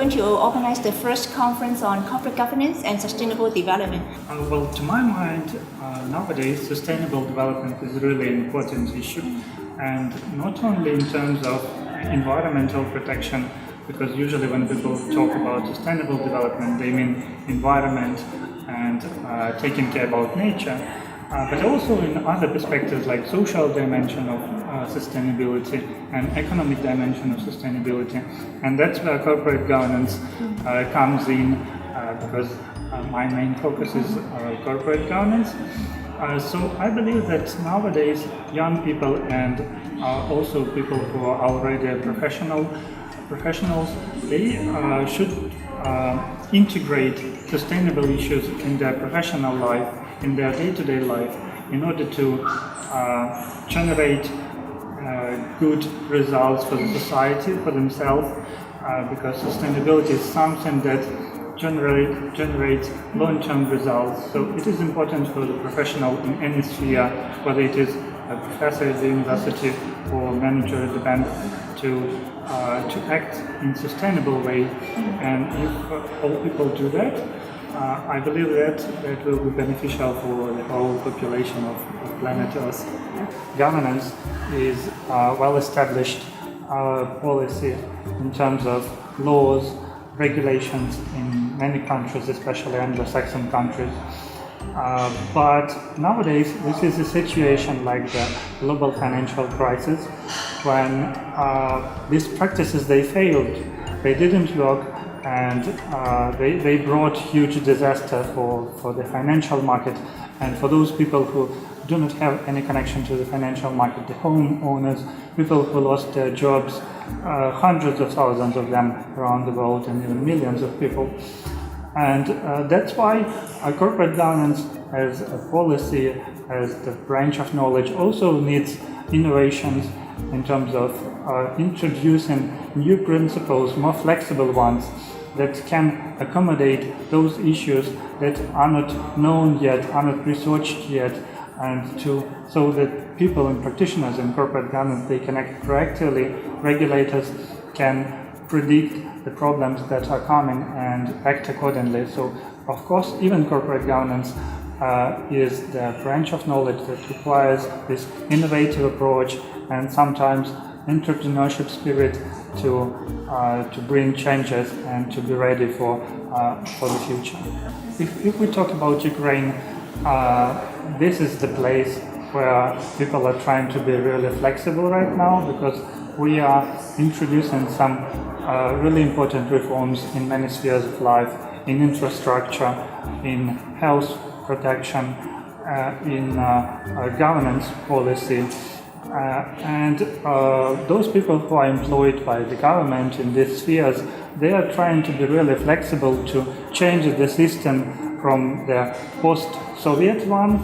going to organize the first conference on corporate governance and sustainable development. Well, to my mind, nowadays sustainable development is really an important issue, and not only in terms of environmental protection, because usually when people talk about sustainable development, they mean environment and taking care about nature, but also in other perspectives like social dimension of sustainability and economic dimension of sustainability. And that's where corporate governance comes in, because my main focus is corporate governance. So I believe that nowadays young people and also people who are already professionals, they should integrate sustainable issues in their professional life, in their day-to-day life, in order to generate good results for the society, for themselves, because sustainability is something that generates long-term results. So it is important for the professional in any sphere, whether it is a professor at the university or manager at the bank, to act in a sustainable way. And if all people do that, I believe that will be beneficial for the whole population of planet Earth. Governance is well-established policy in terms of laws, regulations in many countries, especially Anglo-Saxon countries. But nowadays, this is a situation like the global financial crisis, when these practices, they failed, they didn't work, and they brought huge disaster for the financial market and for those people who do not have any connection to the financial market, the homeowners, people who lost their jobs, hundreds of thousands of them around the world, and even millions of people. And that's why corporate governance as a policy, as the branch of knowledge, also needs innovations in terms of introducing new principles, more flexible ones, that can accommodate those issues that are not known yet, are not researched yet, and so that people and practitioners in corporate governance, they can act proactively. Regulators can predict the problems that are coming and act accordingly. So, of course, even corporate governance is the branch of knowledge that requires this innovative approach and sometimes entrepreneurship spirit to bring changes and to be ready for the future. If we talk about Ukraine, this is the place where people are trying to be really flexible right now, because we are introducing some really important reforms in many spheres of life, in infrastructure, in health protection, in governance policy. And those people who are employed by the government in these spheres, they are trying to be really flexible to change the system from the post-Soviet one,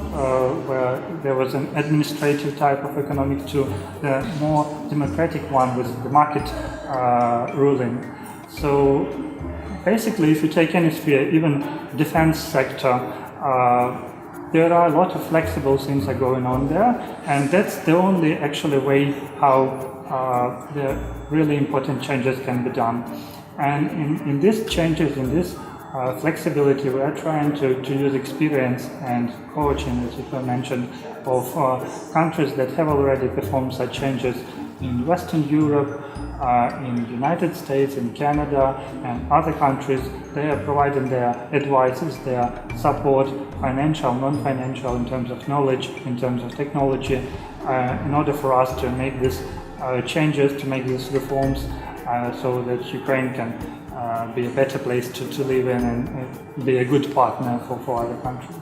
where there was an administrative type of economic, to the more democratic one with the market ruling. So basically, if you take any sphere, even defense sector, there are a lot of flexible things are going on there, and that's the only actually way how the really important changes can be done. And in these changes, in this flexibility, we are trying to use experience and coaching, as you mentioned, of countries that have already performed such changes in Western Europe, in the United States, in Canada, and other countries. They are providing their advices, their support, financial, non-financial, in terms of knowledge, in terms of technology, in order for us to make these changes, to make these reforms, so that Ukraine can be a better place to live in and be a good partner for other countries.